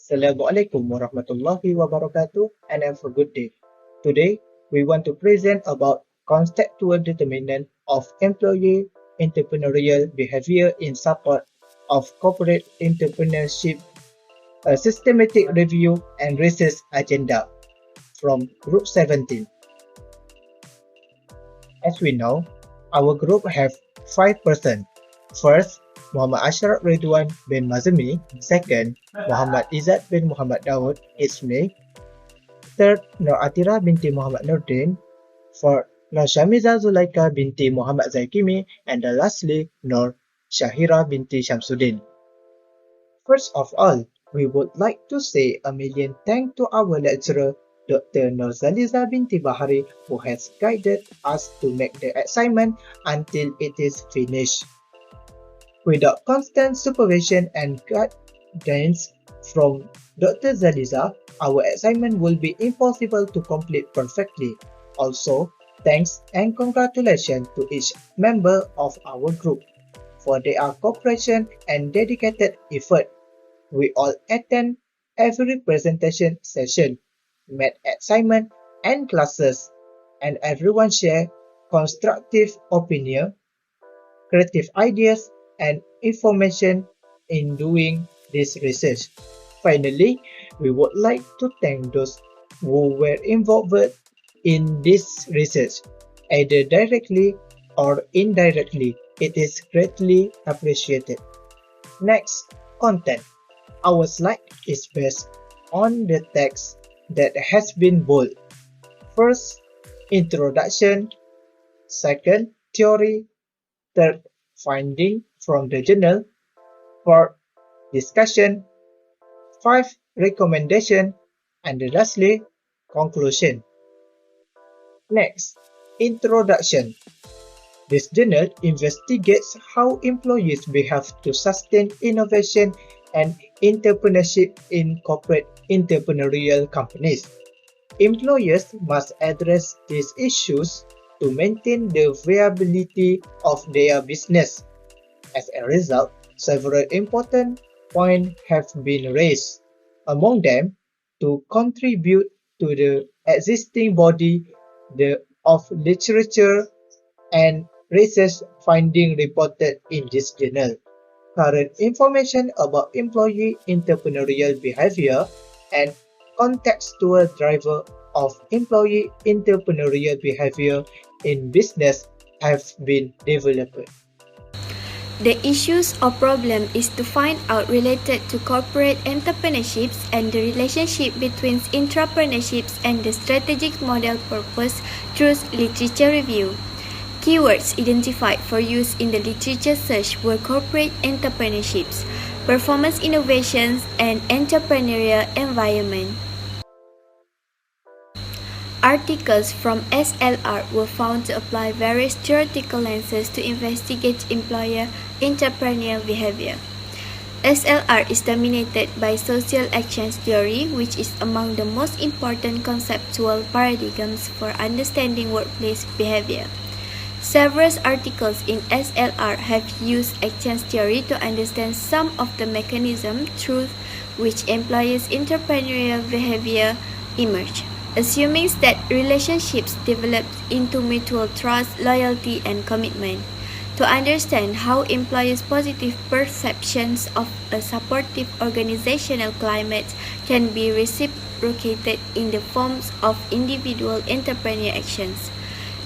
Assalamualaikum warahmatullahi wabarakatuh and have a good day. Today, we want to present about conceptual determinant of employee entrepreneurial behavior in support of corporate entrepreneurship, a systematic review and research agenda from Group 17. As we know, our group have 5 persons. First, Muhammad ASHROF RIDHUAN bin MAZEMI. Second, Muhammad Izzat bin Muhammad Daud, it's me. Third, ATHIRAH binti Muhammad NORDIN. Fourth, NORSYAMIEZA ZULAIKA binti Muhammad ZAIKIMI. And lastly, SHAYHIRAH binti SHAMSUDDin. First of all, we would like to say a million thanks to our lecturer, Dr. Norzaliza binti Bahari, who has guided us to make the assignment until it is finished. Without constant supervision and guidance from Dr. Zaliza, our assignment will be impossible to complete perfectly. Also, thanks and congratulations to each member of our group for their cooperation and dedicated effort. We all attend every presentation session, made assignment and classes, and everyone share constructive opinion, creative ideas, and information in doing this research. Finally, we would like to thank those who were involved in this research, either directly or indirectly. It is greatly appreciated. Next, content. Our slide is based on the text that has been bold. First, introduction. Second, theory. Third, finding from the journal. Fourth, discussion. 5, recommendation. And lastly, conclusion. Next, introduction. This journal investigates how employees behave to sustain innovation and entrepreneurship in corporate entrepreneurial companies. Employers must address these issues to maintain the viability of their business. As a result, several important points have been raised. Among them, to contribute to the existing body of literature and research findings reported in this journal. Current information about employee entrepreneurial behavior and contextual driver of employee entrepreneurial behavior in business have been developed. The issues or problem is to find out related to corporate entrepreneurships and the relationship between entrepreneurships and the strategic model purpose through literature review. Keywords identified for use in the literature search were corporate entrepreneurships, performance innovations, and entrepreneurial environment. Articles from SLR were found to apply various theoretical lenses to investigate employer entrepreneurial behavior. SLR is dominated by social actions theory, which is among the most important conceptual paradigms for understanding workplace behavior. Several articles in SLR have used actions theory to understand some of the mechanisms through which employers' entrepreneurial behavior emerge, assuming that relationships develop into mutual trust, loyalty, and commitment. To understand how employers' positive perceptions of a supportive organizational climate can be reciprocated in the forms of individual entrepreneurial actions.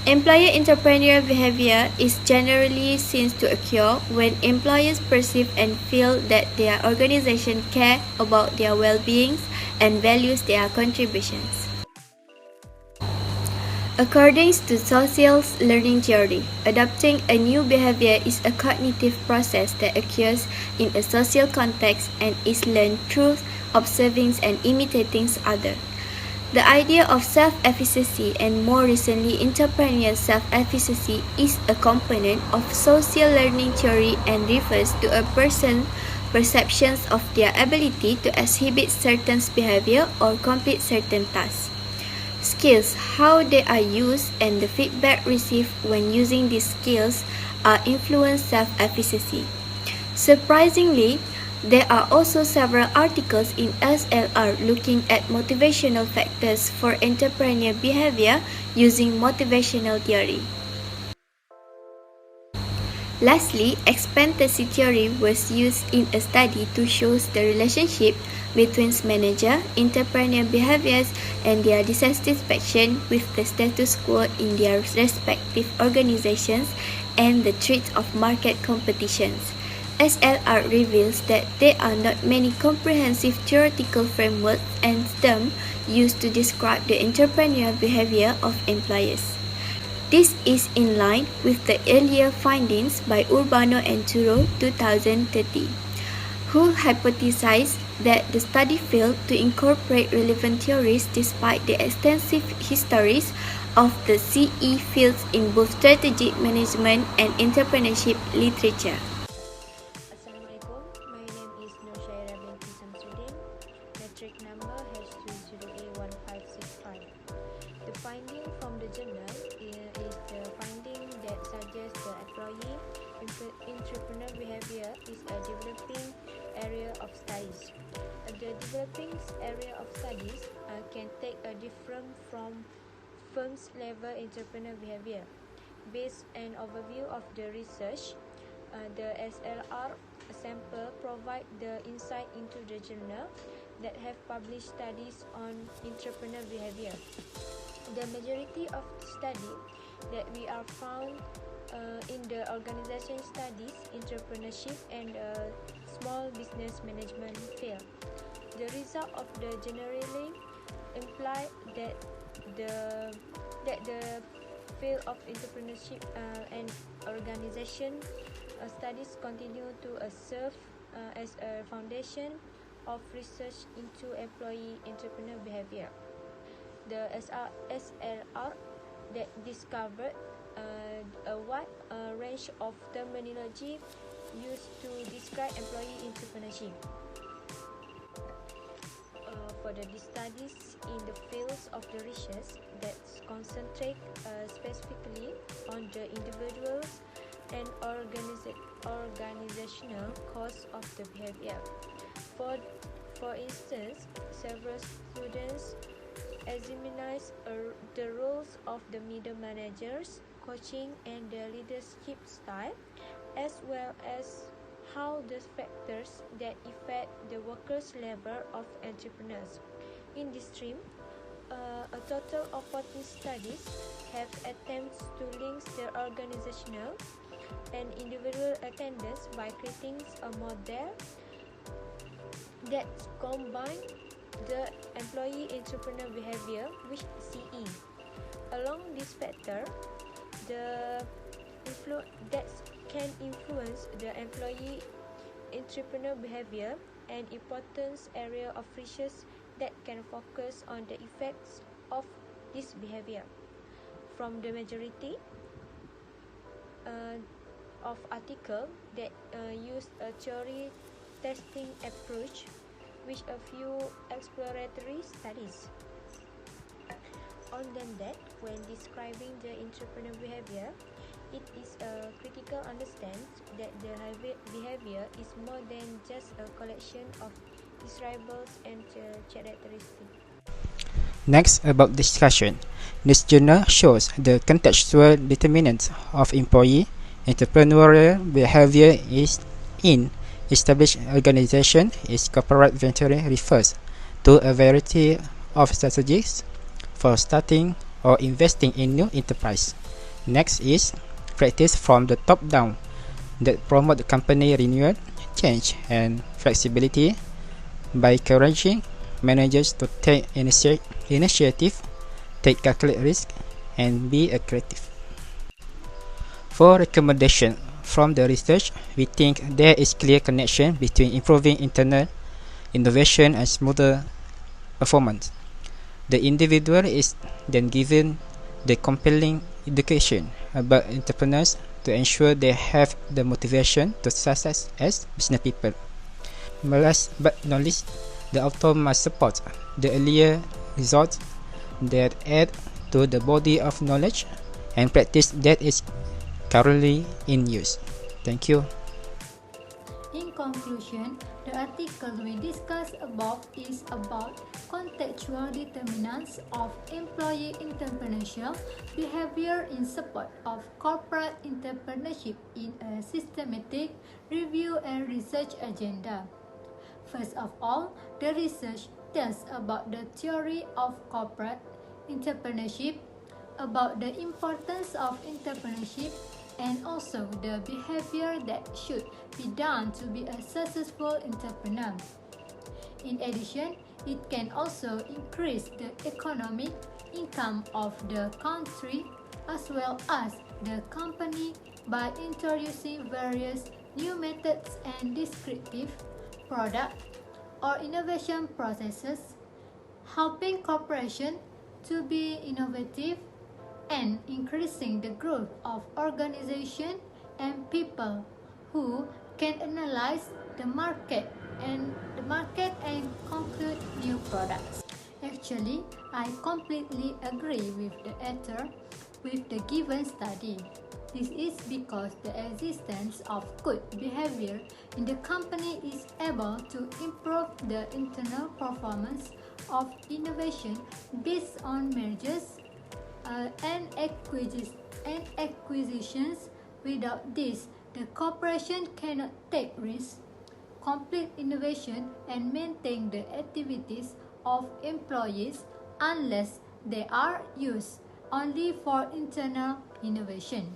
Employer entrepreneurial behavior is generally seen to occur when employers perceive and feel that their organization care about their well-being and values their contributions. According to social learning theory, adopting a new behavior is a cognitive process that occurs in a social context and is learned through observing and imitating others. The idea of self-efficacy and more recently entrepreneurial self-efficacy is a component of social learning theory and refers to a person's perceptions of their ability to exhibit certain behavior or complete certain tasks. Skills, how they are used, and the feedback received when using these skills are influence self-efficacy. Surprisingly, There are also several articles in SLR looking at motivational factors for entrepreneur behavior using motivational theory. Lastly, expectancy theory was used in a study to show the relationship between manager, entrepreneur behaviors, and their dissatisfaction with the status quo in their respective organizations and the threats of market competitions. SLR reveals that there are not many comprehensive theoretical frameworks and terms used to describe the entrepreneurial behavior of employers. This is in line with the earlier findings by Urbano and Turo 2030, who hypothesized that the study failed to incorporate relevant theories despite the extensive histories of the CE fields in both strategic management and entrepreneurship literature. Assalamualaikum, my name is BINTI SHAMSUDDIN. Metric number H20A1565. The finding from the journal is the finding that suggests the employee entrepreneur behavior is a developing area of studies. The developing area of studies can take a different from firms level entrepreneur behavior. Based on an overview of the research, the SLR sample provide the insight into the journal that have published studies on entrepreneur behavior. The majority of study that we are found in the organization studies, entrepreneurship, and small business management field. The result of the generally imply that the field of entrepreneurship and organization studies continue to serve as a foundation of research into employee entrepreneur behavior. The SLR that discovered a wide range of terminology used to describe employee entrepreneurship. For the studies in the fields of the research that concentrate specifically on the individuals and organizational cause of the behavior. For instance, several students examine the roles of the middle managers, coaching, and the leadership style, as well as how the factors that affect the workers' labor of entrepreneurs. In this stream, a total of 14 studies have attempts to link the organizational and individual attendance by creating a model that combines the employee entrepreneur behavior with CE. Along this factor, that can influence the employee entrepreneur behavior, an important area of research that can focus on the effects of this behavior. From the majority of articles that use a theory testing approach with a few exploratory studies. On that, when describing the entrepreneur behavior, it is critical to understand that the behavior is more than just a collection of desirables and characteristics. Next, about discussion. This journal shows the contextual determinants of employee entrepreneurial behavior is in established organization. Its corporate venture refers to a variety of strategies for starting or investing in new enterprise. Next is practice from the top down that promote company renewal, change, and flexibility by encouraging managers to take initiative, take calculate risk, and be creative. For recommendation from the research, we think there is clear connection between improving internal innovation and smoother performance. The individual is then given the compelling education about entrepreneurs to ensure they have the motivation to success as business people. Last but not least, the author must support the earlier results that add to the body of knowledge and practice that is currently in use. Thank you. In conclusion, conclusion, the article we discussed above is about contextual determinants of employee entrepreneurial behavior in support of corporate entrepreneurship in a systematic review and research agenda. First of all, the research tells about the theory of corporate entrepreneurship, about the importance of entrepreneurship, and also the behavior that should be done to be a successful entrepreneur. In addition, it can also increase the economic income of the country as well as the company by introducing various new methods and descriptive product or innovation processes, helping corporations to be innovative and increasing the growth of organization and people who can analyze the market and conclude new products. Actually, I completely agree with the author with the given study. This is because the existence of good behavior in the company is able to improve the internal performance of innovation based on mergers and acquisitions. Without this, the corporation cannot take risks, complete innovation, and maintain the activities of employees unless they are used only for internal innovation.